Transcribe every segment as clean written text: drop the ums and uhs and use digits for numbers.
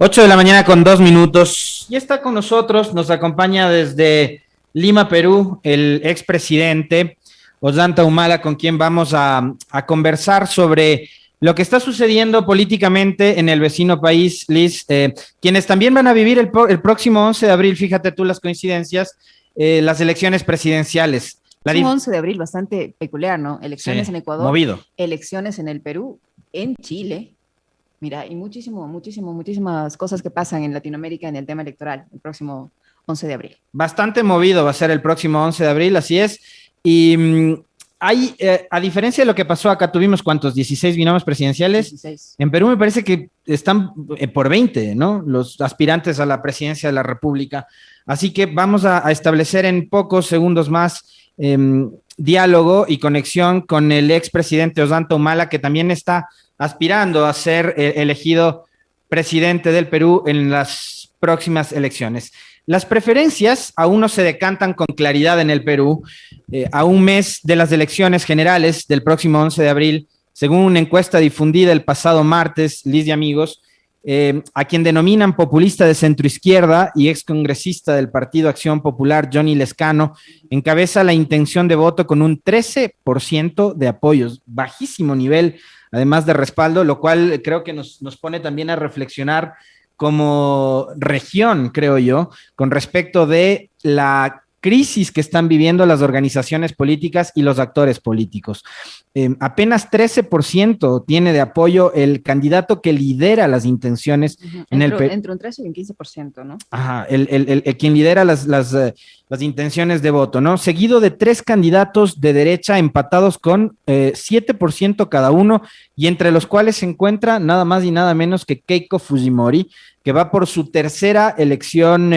8 de la mañana con 2 minutos. Y está con nosotros, nos acompaña desde Lima, Perú, el expresidente Ollanta Humala, con quien vamos a conversar sobre lo que está sucediendo políticamente en el vecino país, Liz, quienes también van a vivir el próximo 11 de abril, fíjate tú las coincidencias, las elecciones presidenciales. Es un 11 de abril bastante peculiar, ¿no? Elecciones Sí, en Ecuador, movido. elecciones en el Perú, en Chile. Mira, y muchísimas cosas que pasan en Latinoamérica en el tema electoral el próximo 11 de abril. Bastante movido va a ser el próximo 11 de abril, así es. Y hay, a diferencia de lo que pasó acá, tuvimos ¿cuántos? 16 binomios presidenciales. 16. En Perú me parece que están por 20, ¿no? Los aspirantes a la presidencia de la República. Así que vamos a establecer en pocos segundos más diálogo y conexión con el expresidente Ollanta Humala, que también está aspirando a ser elegido presidente del Perú en las próximas elecciones. Las preferencias aún no se decantan con claridad en el Perú. A un mes de las elecciones generales del próximo 11 de abril, según una encuesta difundida el pasado martes, Liz y amigos, a quien denominan populista de centroizquierda y excongresista del Partido Acción Popular, Johnny Lescano, encabeza la intención de voto con un 13% de apoyos, bajísimo nivel, además de respaldo, lo cual creo que nos pone también a reflexionar como región, creo yo, con respecto de la crisis que están viviendo las organizaciones políticas y los actores políticos. Apenas 13% tiene de apoyo el candidato que lidera las intenciones en el Perú. Entre un 13 y un 15%, ¿no? Ajá, quien lidera las intenciones de voto, ¿no? Seguido de 3 candidatos de derecha empatados con 7% cada uno, y entre los cuales se encuentra nada más y nada menos que Keiko Fujimori, que va por su tercera elección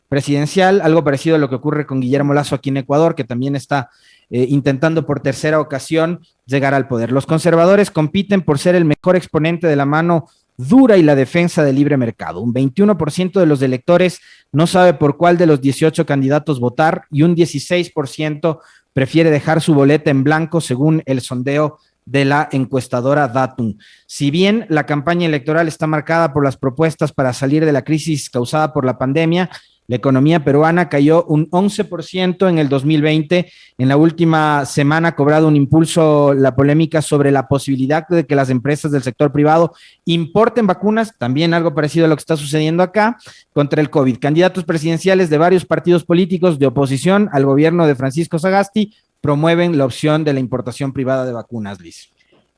presidencial, algo parecido a lo que ocurre con Guillermo Lasso aquí en Ecuador, que también está intentando por tercera ocasión llegar al poder. Los conservadores compiten por ser el mejor exponente de la mano dura y la defensa del libre mercado. Un 21% de los electores no sabe por cuál de los 18 candidatos votar y un 16% prefiere dejar su boleta en blanco según el sondeo de la encuestadora Datum. Si bien la campaña electoral está marcada por las propuestas para salir de la crisis causada por la pandemia, la economía peruana cayó un 11% en el 2020. En la última semana ha cobrado un impulso la polémica sobre la posibilidad de que las empresas del sector privado importen vacunas, también algo parecido a lo que está sucediendo acá, contra el COVID. Candidatos presidenciales de varios partidos políticos de oposición al gobierno de Francisco Sagasti promueven la opción de la importación privada de vacunas, Liz.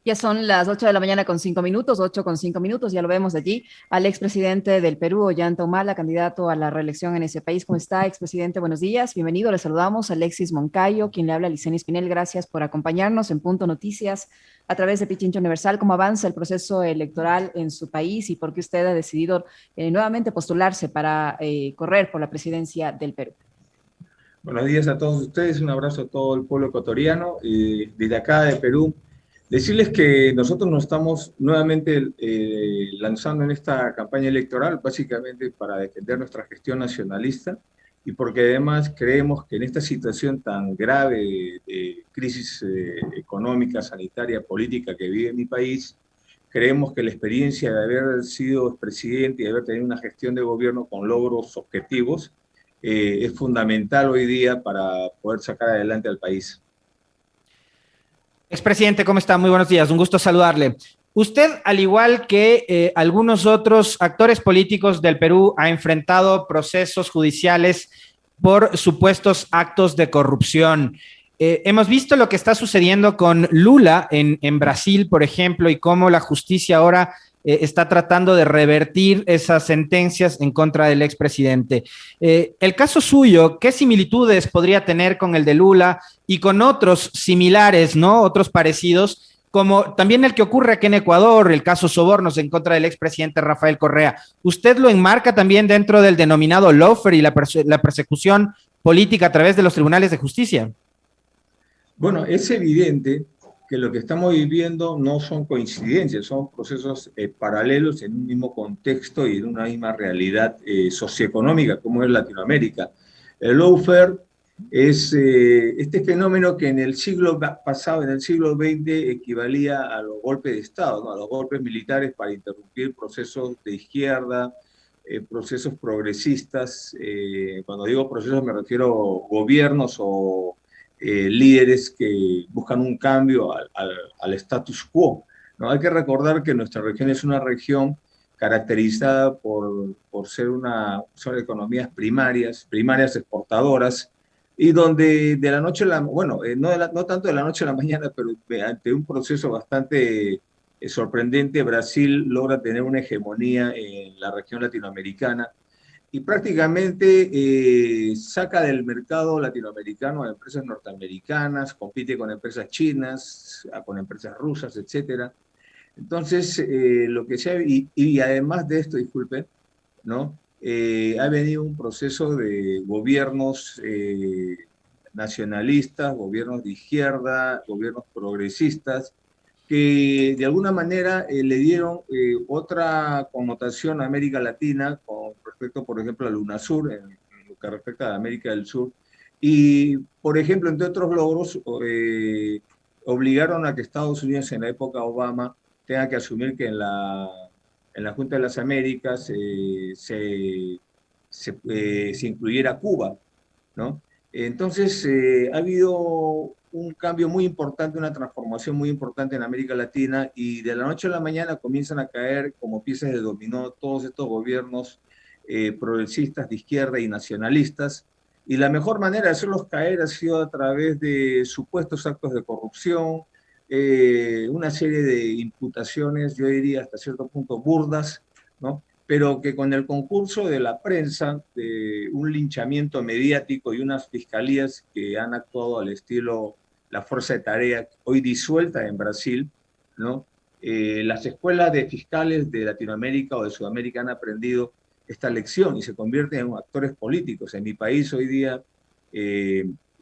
Ya son las 8 de la mañana con 5 minutos, 8 con 5 minutos, ya lo vemos allí, al expresidente del Perú, Ollanta Humala, candidato a la reelección en ese país. ¿Cómo está, expresidente? Buenos días, bienvenido, le saludamos, Alexis Moncayo, quien le habla, Licenia Espinel, gracias por acompañarnos en Punto Noticias a través de Pichincha Universal. ¿Cómo avanza el proceso electoral en su país y por qué usted ha decidido nuevamente postularse para correr por la presidencia del Perú? Buenos días a todos ustedes, un abrazo a todo el pueblo ecuatoriano. Desde acá de Perú, decirles que nosotros nos estamos nuevamente lanzando en esta campaña electoral, básicamente para defender nuestra gestión nacionalista y porque además creemos que en esta situación tan grave de crisis económica, sanitaria, política que vive mi país, creemos que la experiencia de haber sido presidente y de haber tenido una gestión de gobierno con logros objetivos es fundamental hoy día para poder sacar adelante al país. Expresidente, ¿cómo está? Muy buenos días, un gusto saludarle. Usted, al igual que algunos otros actores políticos del Perú, ha enfrentado procesos judiciales por supuestos actos de corrupción. Hemos visto lo que está sucediendo con Lula en Brasil, por ejemplo, y cómo la justicia ahora está tratando de revertir esas sentencias en contra del expresidente. El caso suyo, ¿qué similitudes podría tener con el de Lula y con otros similares, ¿no? Otros parecidos, como también el que ocurre aquí en Ecuador, el caso Sobornos en contra del expresidente Rafael Correa? ¿Usted lo enmarca también dentro del denominado lawfare y la persecución política a través de los tribunales de justicia? Bueno, es evidente que lo que estamos viviendo no son coincidencias, son procesos paralelos en un mismo contexto y en una misma realidad socioeconómica como es Latinoamérica. El lawfare Es este fenómeno que en el siglo pasado, en el siglo XX, equivalía a los golpes de Estado, ¿no? A los golpes militares para interrumpir procesos de izquierda, procesos progresistas. Cuando digo procesos me refiero a gobiernos o líderes que buscan un cambio al status quo, ¿no? Hay que recordar que nuestra región es una región caracterizada por ser son economías primarias exportadoras, y donde de la noche a la, bueno, no tanto de la noche a la mañana, pero ante un proceso bastante sorprendente, Brasil logra tener una hegemonía en la región latinoamericana y prácticamente saca del mercado latinoamericano a empresas norteamericanas, compite con empresas chinas, con empresas rusas, etcétera. Entonces, lo que se ha, y además de esto, disculpe, ¿no? Ha venido un proceso de gobiernos nacionalistas, gobiernos de izquierda, gobiernos progresistas, que de alguna manera le dieron otra connotación a América Latina con respecto, por ejemplo, a UNASUR, en lo que respecta a América del Sur. Y, por ejemplo, entre otros logros, obligaron a que Estados Unidos en la época Obama tenga que asumir que en la Junta de las Américas se incluyera Cuba, ¿no? Entonces, ha habido un cambio muy importante, una transformación muy importante en América Latina, y de la noche a la mañana comienzan a caer como piezas de dominó todos estos gobiernos progresistas de izquierda y nacionalistas, y la mejor manera de hacerlos caer ha sido a través de supuestos actos de corrupción, una serie de imputaciones, yo diría hasta cierto punto burdas, ¿no? Pero que con el concurso de la prensa, de un linchamiento mediático y unas fiscalías que han actuado al estilo la Fuerza de Tarea, hoy disuelta en Brasil, ¿no? Las escuelas de fiscales de Latinoamérica o de Sudamérica han aprendido esta lección y se convierten en actores políticos. En mi país hoy día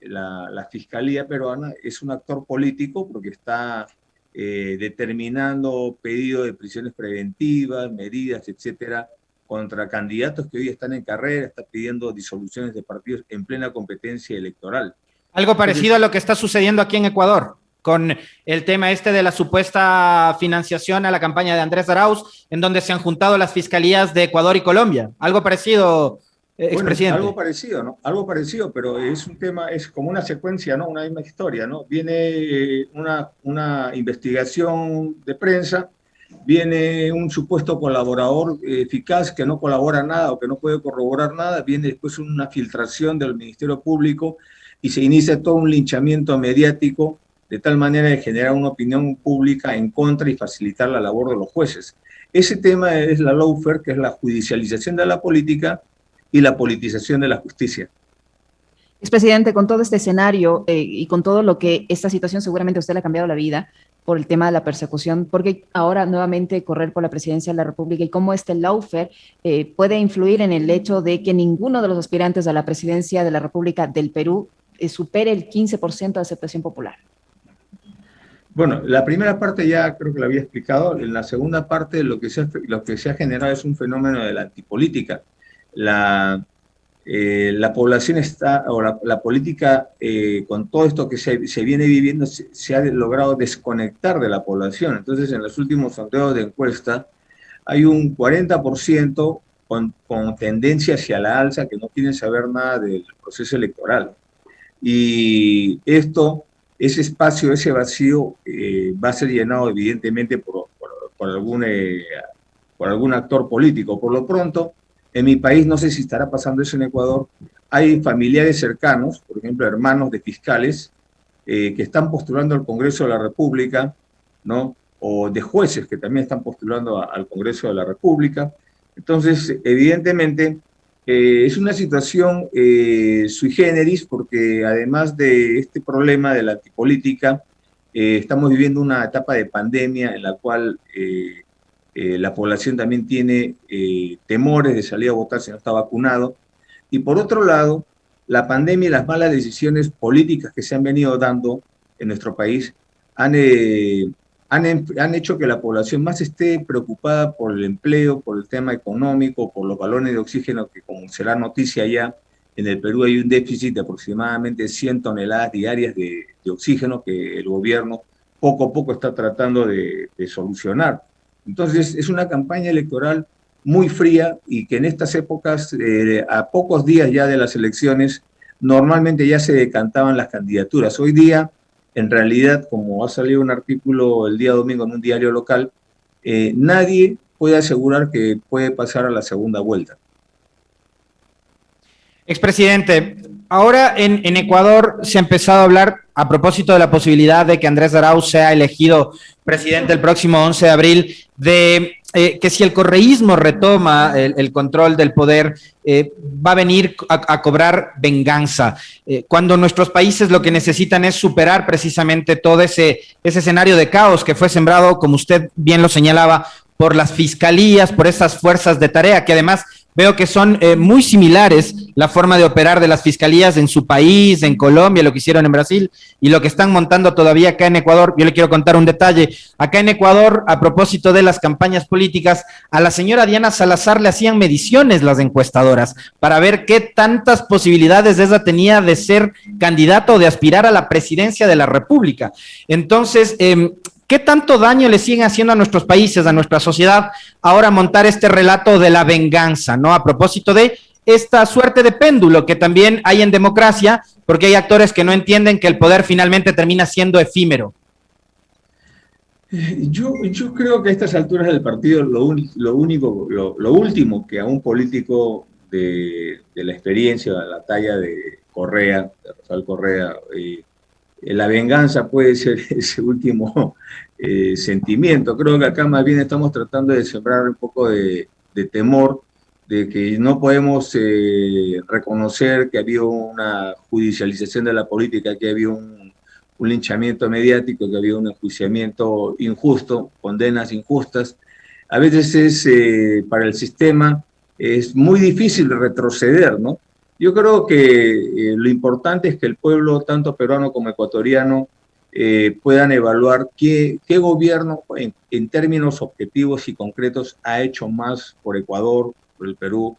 la Fiscalía peruana es un actor político porque está determinando pedidos de prisiones preventivas, medidas, etcétera, contra candidatos que hoy están en carrera, está pidiendo disoluciones de partidos en plena competencia electoral. Algo parecido Entonces, a lo que está sucediendo aquí en Ecuador, con el tema este de la supuesta financiación a la campaña de Andrés Arauz, en donde se han juntado las fiscalías de Ecuador y Colombia. Algo parecido, bueno, es algo expresidente. parecido, ¿no? Algo parecido, pero es un tema, es como una secuencia, ¿no? Una misma historia, ¿no? Viene una investigación de prensa, viene un supuesto colaborador eficaz que no colabora nada o que no puede corroborar nada, viene después una filtración del Ministerio Público y se inicia todo un linchamiento mediático de tal manera de generar una opinión pública en contra y facilitar la labor de los jueces. Ese tema es la lawfare, que es la judicialización de la política y la politización de la justicia. Expresidente, con todo este escenario y con todo lo que esta situación seguramente a usted le ha cambiado la vida por el tema de la persecución, porque ahora nuevamente correr por la presidencia de la República y cómo este lawfare puede influir en el hecho de que ninguno de los aspirantes a la presidencia de la República del Perú supere el 15% de aceptación popular. Bueno, la primera parte ya creo que la había explicado. En la segunda parte lo que se ha generado es un fenómeno de la antipolítica. La población está, o la política, con todo esto que se viene viviendo, se ha logrado desconectar de la población. Entonces, en los últimos sondeos de encuesta, hay un 40% con tendencia hacia la alza que no quieren saber nada del proceso electoral. Y ese espacio, ese vacío, va a ser llenado evidentemente por algún actor político. Por lo pronto, en mi país, no sé si estará pasando eso en Ecuador, hay familiares cercanos, por ejemplo, hermanos de fiscales, que están postulando al Congreso de la República, ¿no? O de jueces que también están postulando al Congreso de la República. Entonces, evidentemente, es una situación sui generis porque además de este problema de la antipolítica, estamos viviendo una etapa de pandemia en la cual la población también tiene temores de salir a votar si no está vacunado. Y por otro lado, la pandemia y las malas decisiones políticas que se han venido dando en nuestro país han hecho que la población más esté preocupada por el empleo, por el tema económico, por los balones de oxígeno que, como será noticia ya, en el Perú hay un déficit de aproximadamente 100 toneladas diarias de oxígeno que el gobierno poco a poco está tratando de solucionar. Entonces, es una campaña electoral muy fría y que en estas épocas, a pocos días ya de las elecciones, normalmente ya se decantaban las candidaturas. Hoy día, en realidad, como ha salido un artículo el día domingo en un diario local, nadie puede asegurar que puede pasar a la segunda vuelta. Expresidente, ahora en Ecuador se ha empezado a hablar a propósito de la posibilidad de que Andrés Arauz sea elegido presidente el próximo 11 de abril, de que si el correísmo retoma el control del poder, va a venir a cobrar venganza. Cuando nuestros países lo que necesitan es superar precisamente todo ese escenario de caos que fue sembrado, como usted bien lo señalaba, por las fiscalías, por esas fuerzas de tarea, que además veo que son muy similares la forma de operar de las fiscalías en su país, en Colombia, lo que hicieron en Brasil y lo que están montando todavía acá en Ecuador. Yo le quiero contar un detalle. Acá en Ecuador, a propósito de las campañas políticas, a la señora Diana Salazar le hacían mediciones las encuestadoras para ver qué tantas posibilidades ella tenía de ser candidato o de aspirar a la presidencia de la República. Entonces, ¿qué tanto daño le siguen haciendo a nuestros países, a nuestra sociedad, ahora montar este relato de la venganza, ¿no? A propósito de esta suerte de péndulo que también hay en democracia, porque hay actores que no entienden que el poder finalmente termina siendo efímero. Yo creo que a estas alturas del partido lo último que a un político de la experiencia, de la talla de Correa, de Rafael Correa, la venganza puede ser ese último sentimiento. Creo que acá más bien estamos tratando de sembrar un poco de temor, de que no podemos reconocer que había una judicialización de la política, que había un linchamiento mediático, que había un enjuiciamiento injusto, condenas injustas. A veces para el sistema es muy difícil retroceder, ¿no? Yo creo que lo importante es que el pueblo, tanto peruano como ecuatoriano, puedan evaluar qué gobierno, en términos objetivos y concretos, ha hecho más por Ecuador, por el Perú,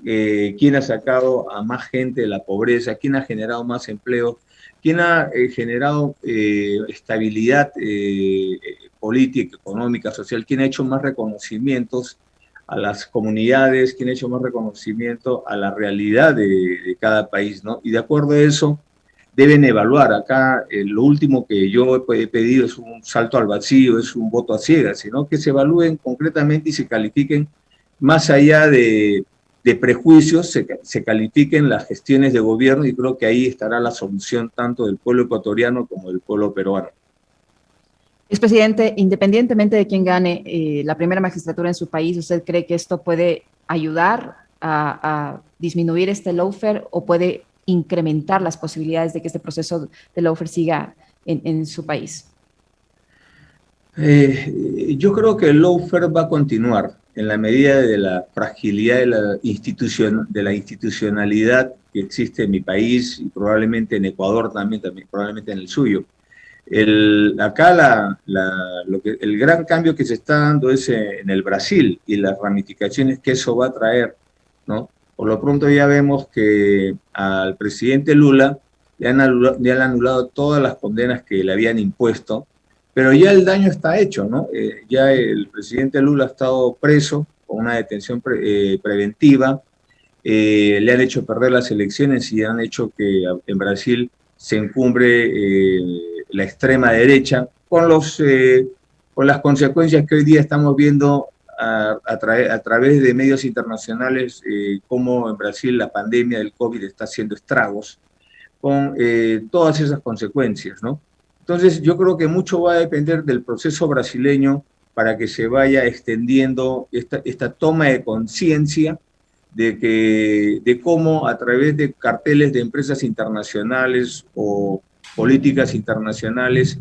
quién ha sacado a más gente de la pobreza, quién ha generado más empleo, quién ha generado estabilidad política, económica, social, quién ha hecho más reconocimientos a las comunidades, quién ha hecho más reconocimiento a la realidad de cada país, ¿no? Y de acuerdo a eso, deben evaluar. Acá lo último que yo he pedido es un salto al vacío, es un voto a ciegas, sino que se evalúen concretamente y se califiquen más allá de prejuicios, se califiquen las gestiones de gobierno, y creo que ahí estará la solución tanto del pueblo ecuatoriano como del pueblo peruano. Expresidente, independientemente de quién gane la primera magistratura en su país, ¿usted cree que esto puede ayudar a disminuir este lawfare o puede incrementar las posibilidades de que este proceso de lawfare siga en su país? Yo creo que el lawfare va a continuar en la medida de la fragilidad de la institucionalidad que existe en mi país y probablemente en Ecuador también probablemente en el suyo. Acá el gran cambio que se está dando es en el Brasil y las ramificaciones que eso va a traer, ¿no? Por lo pronto ya vemos que al presidente Lula le han anulado todas las condenas que le habían impuesto, pero ya el daño está hecho, ¿no? Ya el presidente Lula ha estado preso con una detención preventiva, le han hecho perder las elecciones y han hecho que en Brasil se encumbre la extrema derecha, con las consecuencias que hoy día estamos viendo a través de medios internacionales, cómo en Brasil la pandemia del COVID está haciendo estragos, con todas esas consecuencias, ¿no? Entonces yo creo que mucho va a depender del proceso brasileño para que se vaya extendiendo esta toma de conciencia de cómo a través de carteles de empresas internacionales o políticas internacionales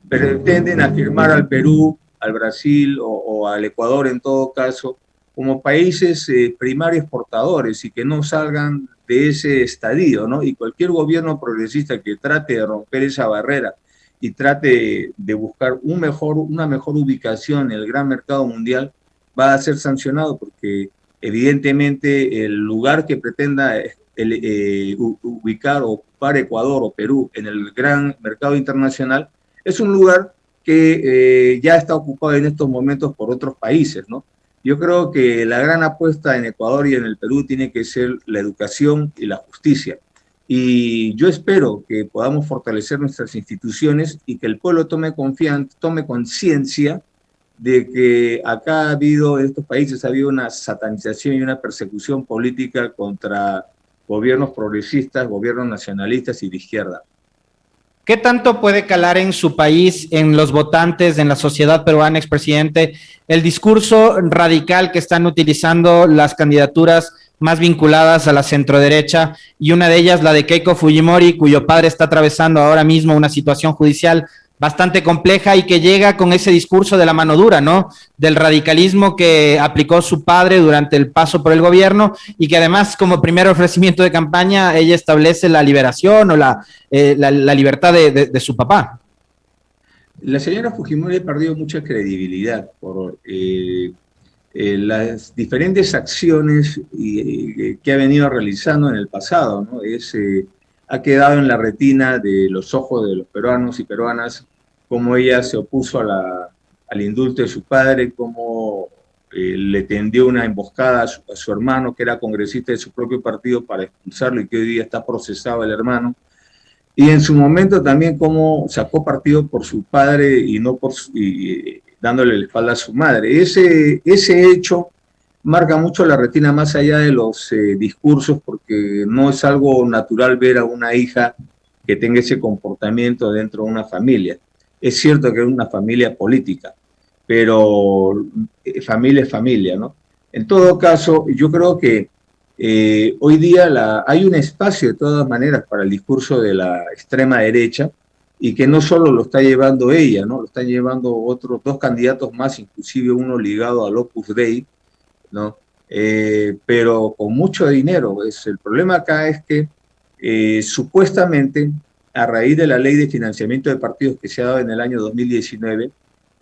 pretenden afirmar al Perú, al Brasil o al Ecuador en todo caso como países primarios exportadores y que no salgan de ese estadio, ¿no? Y cualquier gobierno progresista que trate de romper esa barrera y trate de buscar una mejor ubicación en el gran mercado mundial va a ser sancionado, porque evidentemente el lugar que pretenda ubicar o ocupar Ecuador o Perú en el gran mercado internacional, es un lugar que ya está ocupado en estos momentos por otros países, ¿no? Yo creo que la gran apuesta en Ecuador y en el Perú tiene que ser la educación y la justicia. Y yo espero que podamos fortalecer nuestras instituciones y que el pueblo tome conciencia de que acá ha habido, en estos países ha habido una satanización y una persecución política contra gobiernos progresistas, gobiernos nacionalistas y de izquierda. ¿Qué tanto puede calar en su país, en los votantes, en la sociedad peruana, expresidente, el discurso radical que están utilizando las candidaturas más vinculadas a la centroderecha, y una de ellas la de Keiko Fujimori, cuyo padre está atravesando ahora mismo una situación judicial bastante compleja y que llega con ese discurso de la mano dura, ¿no? Del radicalismo que aplicó su padre durante el paso por el gobierno, y que además, como primer ofrecimiento de campaña, ella establece la liberación o la libertad de su papá? La señora Fujimori ha perdido mucha credibilidad por las diferentes acciones que ha venido realizando en el pasado, ¿no? Ha quedado en la retina de los ojos de los peruanos y peruanas cómo ella se opuso al indulto de su padre, cómo le tendió una emboscada a su hermano, que era congresista de su propio partido, para expulsarlo, y que hoy día está procesado el hermano. Y en su momento también cómo sacó partido por su padre y no por dándole la espalda a su madre. Ese hecho marca mucho la retina, más allá de los discursos, porque no es algo natural ver a una hija que tenga ese comportamiento dentro de una familia. Es cierto que es una familia política, pero familia es familia, ¿no? En todo caso, yo creo que hoy día hay un espacio de todas maneras para el discurso de la extrema derecha, y que no solo lo está llevando ella, ¿no? Lo están llevando otros dos candidatos más, inclusive uno ligado al Opus Dei, ¿no? Pero con mucho dinero. El problema acá es que supuestamente, a raíz de la ley de financiamiento de partidos que se ha dado en el año 2019,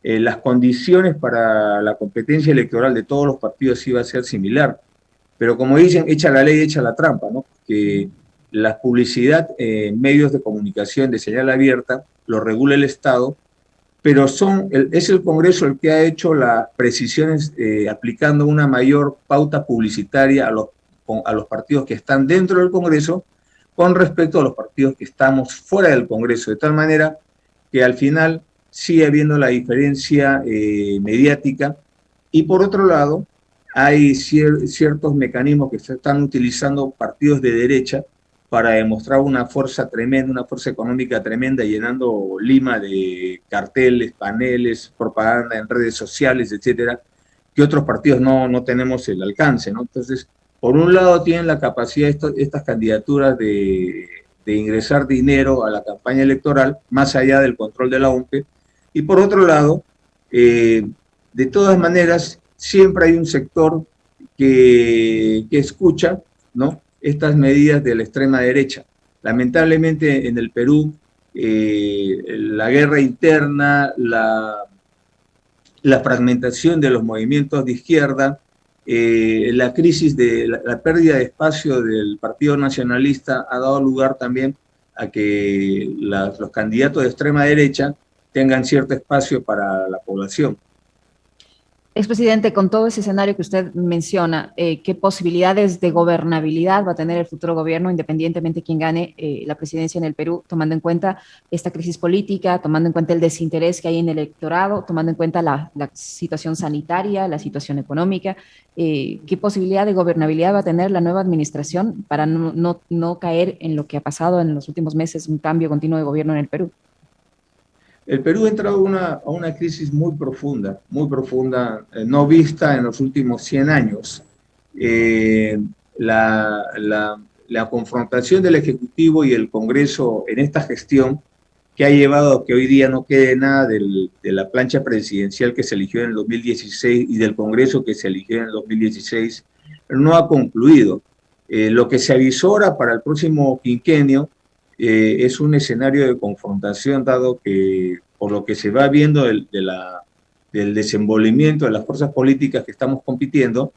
las condiciones para la competencia electoral de todos los partidos iba a ser similar. Pero como dicen, echa la ley, echa la trampa, ¿no? Porque la publicidad en medios de comunicación de señal abierta lo regula el Estado, pero es el Congreso el que ha hecho las precisiones aplicando una mayor pauta publicitaria a los partidos que están dentro del Congreso con respecto a los partidos que estamos fuera del Congreso, de tal manera que al final sigue habiendo la diferencia mediática. Y por otro lado, hay ciertos mecanismos que se están utilizando partidos de derecha para demostrar una fuerza tremenda, una fuerza económica tremenda, llenando Lima de carteles, paneles, propaganda en redes sociales, etcétera, que otros partidos no tenemos el alcance, ¿no? Entonces, por un lado tienen la capacidad estas candidaturas de ingresar dinero a la campaña electoral, más allá del control de la OMPE, y por otro lado, de todas maneras, siempre hay un sector que escucha, ¿no?, estas medidas de la extrema derecha. Lamentablemente en el Perú, la guerra interna, la fragmentación de los movimientos de izquierda, la crisis de la pérdida de espacio del Partido Nacionalista ha dado lugar también a que los candidatos de extrema derecha tengan cierto espacio para la población. Expresidente, con todo ese escenario que usted menciona, ¿qué posibilidades de gobernabilidad va a tener el futuro gobierno, independientemente de quién gane la presidencia en el Perú, tomando en cuenta esta crisis política, tomando en cuenta el desinterés que hay en el electorado, tomando en cuenta la situación sanitaria, la situación económica? ¿Qué posibilidad de gobernabilidad va a tener la nueva administración para no caer en lo que ha pasado en los últimos meses, un cambio continuo de gobierno en el Perú? El Perú ha entrado a una crisis muy profunda, no vista en los últimos 100 años. La confrontación del Ejecutivo y el Congreso en esta gestión, que ha llevado a que hoy día no quede nada de la plancha presidencial que se eligió en el 2016 y del Congreso que se eligió en el 2016, no ha concluido. Lo que se avisora para el próximo quinquenio es un escenario de confrontación, dado que por lo que se va viendo del desenvolvimiento de las fuerzas políticas que estamos compitiendo,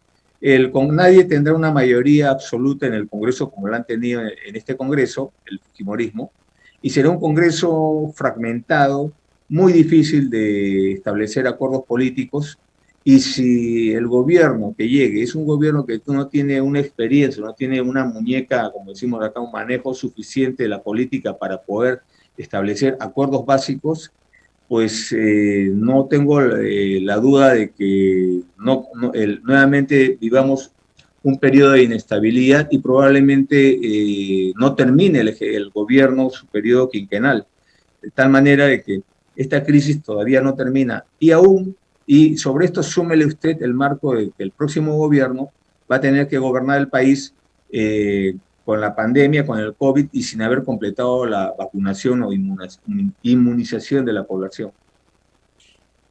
nadie tendrá una mayoría absoluta en el Congreso como la han tenido en este Congreso, el fujimorismo, y será un Congreso fragmentado, muy difícil de establecer acuerdos políticos, y si el gobierno que llegue es un gobierno que no tiene una experiencia, no tiene una muñeca, como decimos acá, un manejo suficiente de la política para poder establecer acuerdos básicos, pues no tengo la duda de que nuevamente vivamos un periodo de inestabilidad y probablemente no termine el gobierno su periodo quinquenal, de tal manera de que esta crisis todavía no termina. Y sobre esto súmele usted el marco de que el próximo gobierno va a tener que gobernar el país con la pandemia, con el COVID, y sin haber completado la vacunación o inmunización de la población.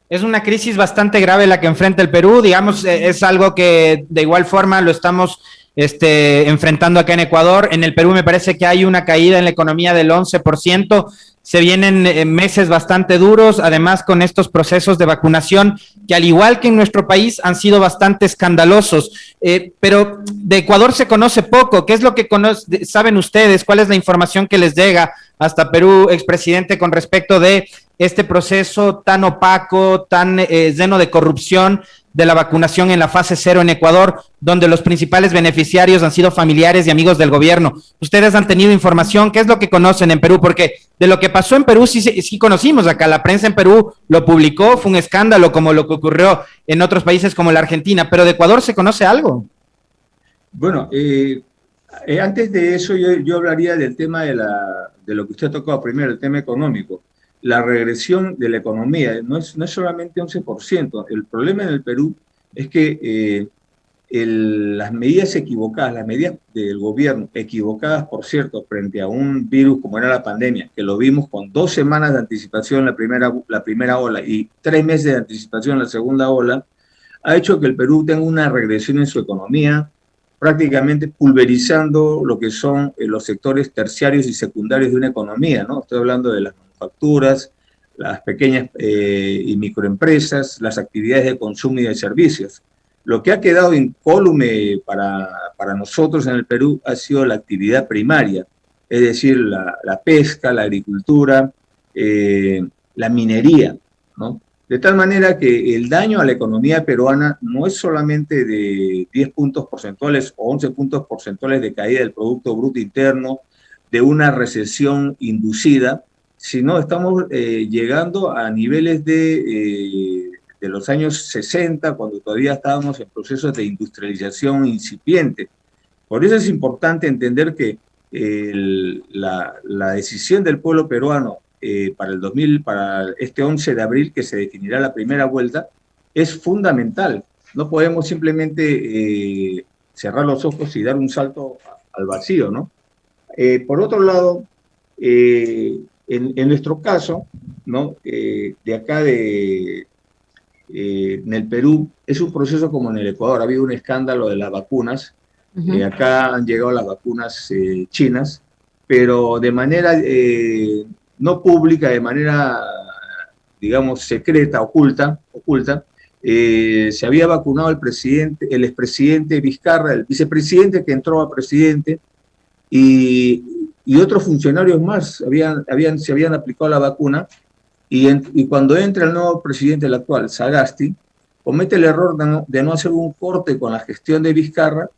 Es una crisis bastante grave la que enfrenta el Perú, digamos, es algo que de igual forma lo estamos enfrentando acá en Ecuador. En el Perú me parece que hay una caída en la economía del 11%, se vienen meses bastante duros, además con estos procesos de vacunación que al igual que en nuestro país han sido bastante escandalosos, pero de Ecuador se conoce poco. ¿Qué es lo que saben ustedes? ¿Cuál es la información que les llega hasta Perú, expresidente, con respecto de este proceso tan opaco, tan lleno de corrupción de la vacunación en la fase 0 en Ecuador, donde los principales beneficiarios han sido familiares y amigos del gobierno? ¿Ustedes han tenido información? ¿Qué es lo que conocen en Perú? Porque de lo que pasó en Perú sí conocimos acá, la prensa en Perú lo publicó, fue un escándalo como lo que ocurrió en otros países como la Argentina, pero de Ecuador ¿se conoce algo? Bueno, antes de eso yo hablaría del tema de lo que usted ha tocado primero, el tema económico. La regresión de la economía no es solamente 11%. El problema en el Perú es que las medidas equivocadas, las medidas del gobierno equivocadas, por cierto, frente a un virus como era la pandemia, que lo vimos con 2 semanas de anticipación la primera ola y 3 meses de anticipación la segunda ola, ha hecho que el Perú tenga una regresión en su economía, prácticamente pulverizando lo que son los sectores terciarios y secundarios de una economía, ¿no? Estoy hablando de las manufacturas, las pequeñas y microempresas, las actividades de consumo y de servicios. Lo que ha quedado incólume para nosotros en el Perú ha sido la actividad primaria, es decir, la pesca, la agricultura, la minería, ¿no? De tal manera que el daño a la economía peruana no es solamente de 10 puntos porcentuales o 11 puntos porcentuales de caída del Producto Bruto Interno, de una recesión inducida, sino estamos llegando a niveles de los años 60, cuando todavía estábamos en procesos de industrialización incipiente. Por eso es importante entender que la decisión del pueblo peruano para este 11 de abril, que se definirá la primera vuelta, es fundamental. No podemos simplemente cerrar los ojos y dar un salto al vacío, ¿no? Por otro lado, en nuestro caso, ¿no? De acá en el Perú, es un proceso como en el Ecuador. Ha habido un escándalo de las vacunas. Acá han llegado las vacunas chinas, pero de manera no pública, de manera, digamos, secreta, oculta, se había vacunado el expresidente Vizcarra, el vicepresidente que entró a presidente, y otros funcionarios más se habían aplicado la vacuna, y cuando entra el nuevo presidente, el actual, Sagasti, comete el error de no hacer un corte con la gestión de Vizcarra,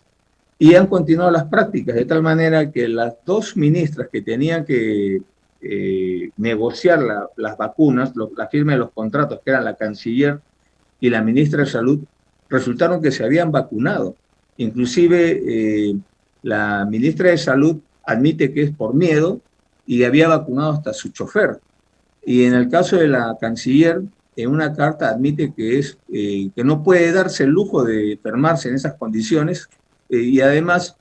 y han continuado las prácticas, de tal manera que las 2 ministras que tenían que negociar las vacunas, la firma de los contratos, que eran la canciller y la ministra de Salud, resultaron que se habían vacunado. Inclusive la ministra de Salud admite que es por miedo y había vacunado hasta su chofer. Y en el caso de la canciller, en una carta admite que no puede darse el lujo de enfermarse en esas condiciones, y además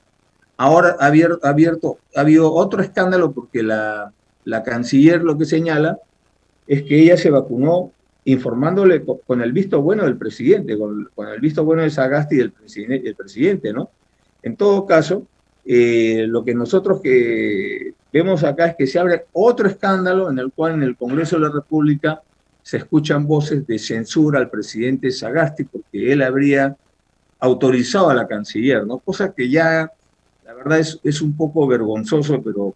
ahora ha habido otro escándalo porque la canciller lo que señala es que ella se vacunó informándole con el visto bueno del presidente, con el visto bueno de Sagasti y del presidente, ¿no? En todo caso, lo que nosotros vemos acá es que se abre otro escándalo en el cual en el Congreso de la República se escuchan voces de censura al presidente Sagasti porque él habría autorizado a la canciller, ¿no? Cosa que ya, la verdad, es un poco vergonzoso, pero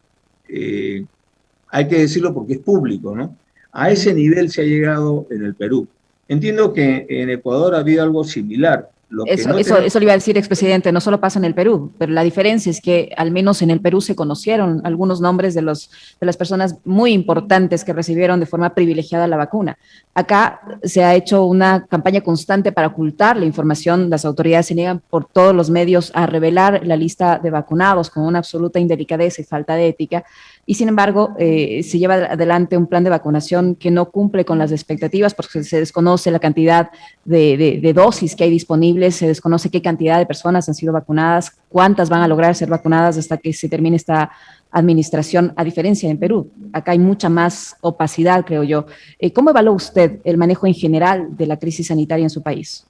hay que decirlo porque es público, ¿no? A ese nivel se ha llegado en el Perú. Entiendo que en Ecuador ha habido algo similar. Lo que no Eso le iba a decir, expresidente, no solo pasa en el Perú, pero la diferencia es que al menos en el Perú se conocieron algunos nombres de las personas muy importantes que recibieron de forma privilegiada la vacuna. Acá se ha hecho una campaña constante para ocultar la información, las autoridades se niegan por todos los medios a revelar la lista de vacunados con una absoluta indelicadeza y falta de ética, y sin embargo se lleva adelante un plan de vacunación que no cumple con las expectativas porque se desconoce la cantidad de dosis que hay disponibles, se desconoce qué cantidad de personas han sido vacunadas, cuántas van a lograr ser vacunadas hasta que se termine esta administración, a diferencia en Perú. Acá hay mucha más opacidad, creo yo. ¿Cómo evalúa usted el manejo en general de la crisis sanitaria en su país?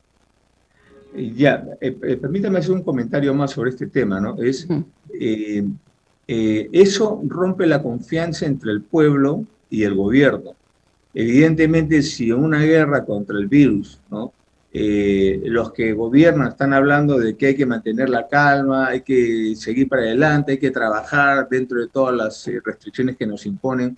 Permítame hacer un comentario más sobre este tema, ¿no? Eso rompe la confianza entre el pueblo y el gobierno. Evidentemente, si en una guerra contra el virus, ¿no? Los que gobiernan están hablando de que hay que mantener la calma, hay que seguir para adelante, hay que trabajar dentro de todas las restricciones que nos imponen,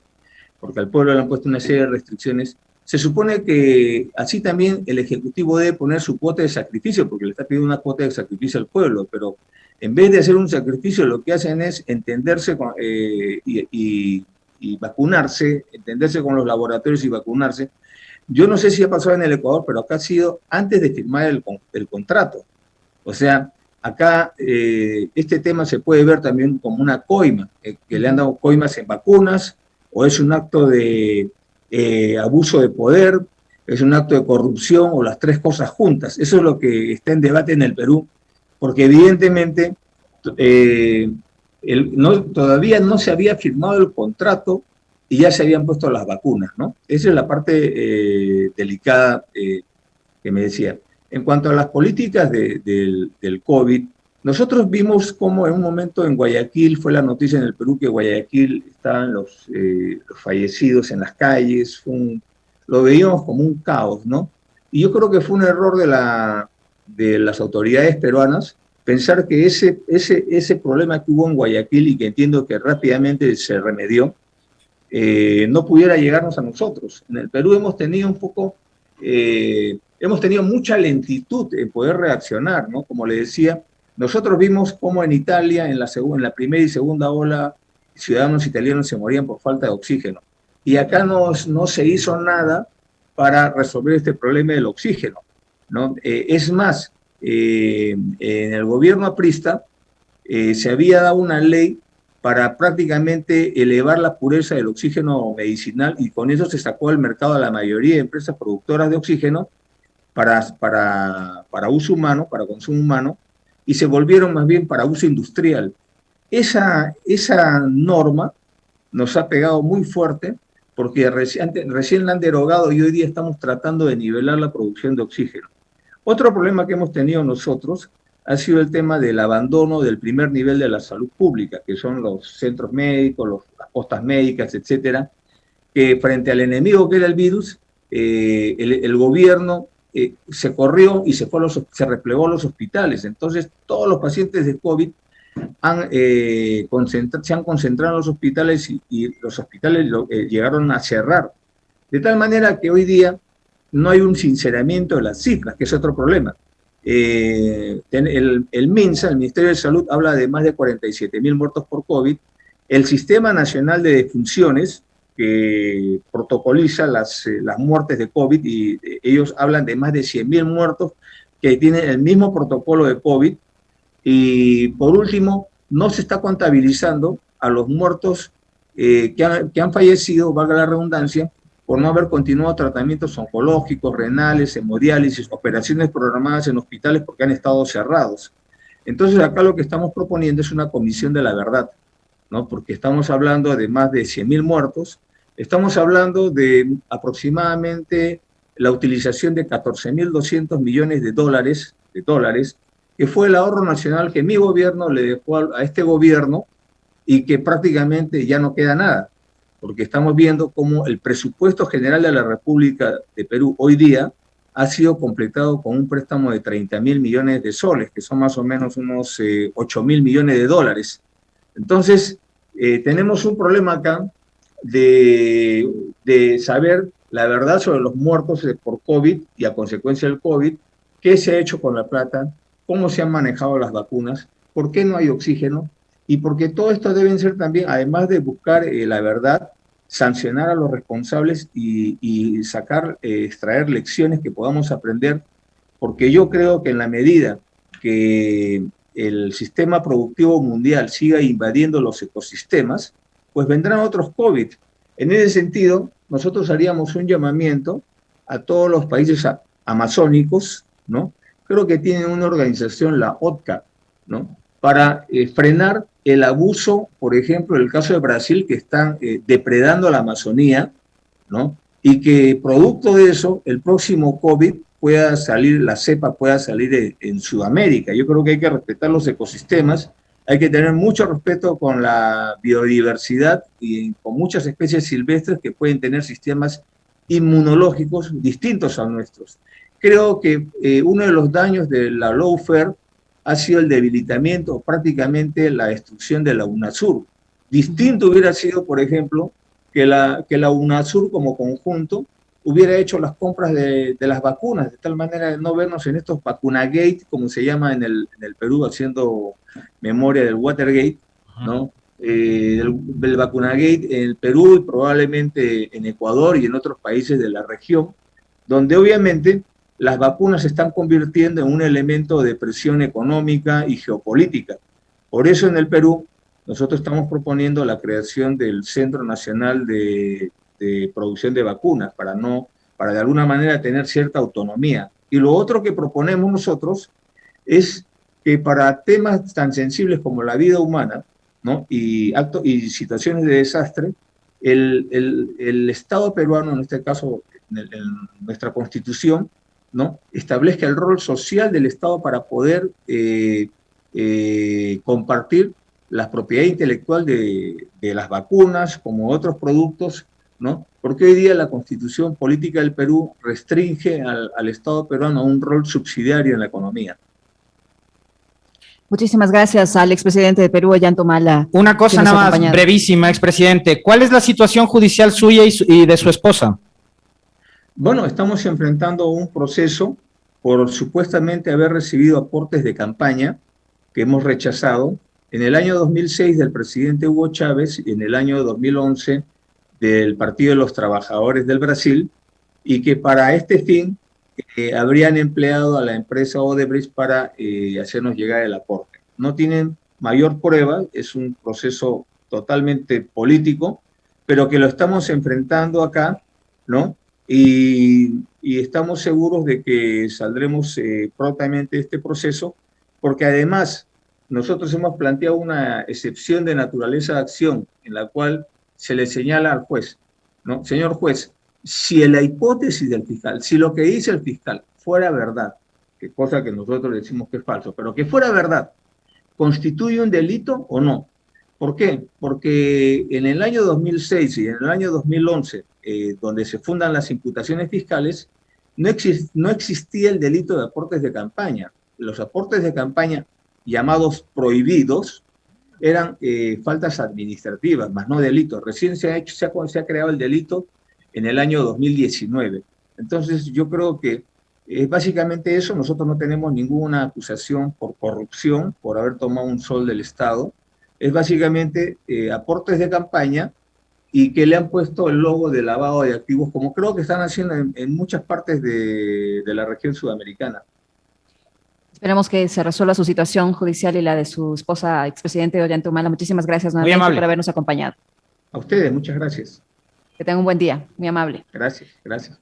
porque al pueblo le han puesto una serie de restricciones. Se supone que así también el Ejecutivo debe poner su cuota de sacrificio, porque le está pidiendo una cuota de sacrificio al pueblo, pero en vez de hacer un sacrificio, lo que hacen es entenderse y vacunarse, entenderse con los laboratorios y vacunarse. Yo no sé si ha pasado en el Ecuador, pero acá ha sido antes de firmar el contrato. O sea, acá este tema se puede ver también como una coima, que le han dado coimas en vacunas, o es un acto de abuso de poder, es un acto de corrupción, o las tres cosas juntas. Eso es lo que está en debate en el Perú, porque evidentemente todavía no se había firmado el contrato y ya se habían puesto las vacunas, ¿no? Esa es la parte delicada que me decía. En cuanto a las políticas del COVID, nosotros vimos cómo en un momento en Guayaquil, fue la noticia en el Perú que en Guayaquil estaban los fallecidos en las calles, lo veíamos como un caos, ¿no? Y yo creo que fue un error de las autoridades peruanas pensar que ese problema que hubo en Guayaquil y que entiendo que rápidamente se remedió, no pudiera llegarnos a nosotros. En el Perú hemos tenido mucha lentitud en poder reaccionar, ¿no? Como le decía, nosotros vimos cómo en Italia, en la primera y segunda ola, ciudadanos italianos se morían por falta de oxígeno. Y acá no se hizo nada para resolver este problema del oxígeno, ¿no? Es más, en el gobierno aprista se había dado una ley para prácticamente elevar la pureza del oxígeno medicinal y con eso se sacó al mercado a la mayoría de empresas productoras de oxígeno para uso humano, para consumo humano, y se volvieron más bien para uso industrial. Esa norma nos ha pegado muy fuerte porque recién la han derogado y hoy día estamos tratando de nivelar la producción de oxígeno. Otro problema que hemos tenido nosotros ha sido el tema del abandono del primer nivel de la salud pública, que son los centros médicos, las postas médicas, etcétera, que frente al enemigo que era el virus, el gobierno se corrió y se replegó a los hospitales. Entonces, todos los pacientes de COVID se han concentrado en los hospitales y los hospitales llegaron a cerrar. De tal manera que hoy día no hay un sinceramiento de las cifras, que es otro problema. El MINSA, el Ministerio de Salud, habla de más de 47.000 muertos por COVID. El Sistema Nacional de Defunciones, que protocoliza las muertes de COVID, y ellos hablan de más de 100.000 muertos que tienen el mismo protocolo de COVID. Y por último, no se está contabilizando a los muertos que han fallecido, valga la redundancia, por no haber continuado tratamientos oncológicos, renales, hemodiálisis, operaciones programadas en hospitales porque han estado cerrados. Entonces acá lo que estamos proponiendo es una comisión de la verdad, ¿no? Porque estamos hablando de más de 100.000 muertos, estamos hablando de aproximadamente la utilización de 14.200 millones de dólares, que fue el ahorro nacional que mi gobierno le dejó a este gobierno y que prácticamente ya no queda nada, porque estamos viendo cómo el presupuesto general de la República de Perú hoy día ha sido completado con un préstamo de 30.000 millones de soles, que son más o menos unos 8.000 millones de dólares. Entonces, tenemos un problema acá de saber la verdad sobre los muertos por COVID y a consecuencia del COVID, qué se ha hecho con la plata, cómo se han manejado las vacunas, por qué no hay oxígeno, y porque todo esto deben ser también, además de buscar la verdad, sancionar a los responsables y sacar, extraer lecciones que podamos aprender, porque yo creo que en la medida que el sistema productivo mundial siga invadiendo los ecosistemas, pues vendrán otros COVID. En ese sentido, nosotros haríamos un llamamiento a todos los países amazónicos, ¿no? Creo que tienen una organización, la OTCA, ¿no? Para frenar el abuso, por ejemplo, el caso de Brasil, que están depredando la Amazonía, ¿no? Y que producto de eso, el próximo COVID pueda salir, la cepa pueda salir en Sudamérica. Yo creo que hay que respetar los ecosistemas, hay que tener mucho respeto con la biodiversidad y con muchas especies silvestres que pueden tener sistemas inmunológicos distintos a nuestros. Creo que uno de los daños de la lawfare ha sido el debilitamiento, prácticamente la destrucción de la UNASUR. Distinto hubiera sido, por ejemplo, que la UNASUR como conjunto hubiera hecho las compras de las vacunas, de tal manera de no vernos en estos vacunagate, como se llama en el Perú, haciendo memoria del Watergate, ¿no? Del vacunagate en el Perú y probablemente en Ecuador y en otros países de la región, donde obviamente las vacunas se están convirtiendo en un elemento de presión económica y geopolítica. Por eso en el Perú nosotros estamos proponiendo la creación del Centro Nacional de Producción de Vacunas, para de alguna manera tener cierta autonomía. Y lo otro que proponemos nosotros es que para temas tan sensibles como la vida humana, ¿no? y situaciones de desastre, el Estado peruano, en este caso en nuestra Constitución, ¿no? establezca el rol social del Estado para poder compartir la propiedad intelectual de las vacunas como otros productos, ¿no? Porque hoy día la Constitución política del Perú restringe al Estado peruano a un rol subsidiario en la economía. Muchísimas gracias al expresidente de Perú, Ollanta. Una cosa nada más, brevísima, expresidente. ¿Cuál es la situación judicial suya y de su esposa? Bueno, estamos enfrentando un proceso por supuestamente haber recibido aportes de campaña que hemos rechazado en el año 2006 del presidente Hugo Chávez y en el año 2011 del Partido de los Trabajadores del Brasil, y que para este fin habrían empleado a la empresa Odebrecht para hacernos llegar el aporte. No tienen mayor prueba, es un proceso totalmente político, pero que lo estamos enfrentando acá, ¿no? Y estamos seguros de que saldremos prontamente de este proceso, porque además nosotros hemos planteado una excepción de naturaleza de acción en la cual se le señala al juez, ¿no? Señor juez, si la hipótesis del fiscal, si lo que dice el fiscal fuera verdad, que cosa que nosotros decimos que es falso, pero que fuera verdad, ¿constituye un delito o no? ¿Por qué? Porque en el año 2006 y en el año 2011, donde se fundan las imputaciones fiscales, no existía el delito de aportes de campaña. Los aportes de campaña llamados prohibidos eran faltas administrativas, más no delitos. Recién se ha creado el delito en el año 2019. Entonces yo creo que básicamente eso. Nosotros no tenemos ninguna acusación por corrupción, por haber tomado un sol del Estado. Es básicamente aportes de campaña y que le han puesto el logo de lavado de activos, como creo que están haciendo en muchas partes de la región sudamericana. Esperemos que se resuelva su situación judicial y la de su esposa, expresidente Ollanta Humala. Muchísimas gracias nuevamente por habernos acompañado. A ustedes, muchas gracias. Que tengan un buen día, muy amable. Gracias, gracias.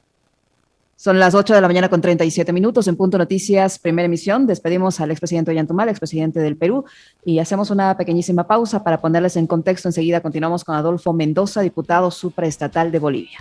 Son las 8 de la mañana con 37 minutos en Punto Noticias, primera emisión. Despedimos al expresidente Ollanta Humala, expresidente del Perú, y hacemos una pequeñísima pausa para ponerles en contexto. Enseguida continuamos con Adolfo Mendoza, diputado supraestatal de Bolivia.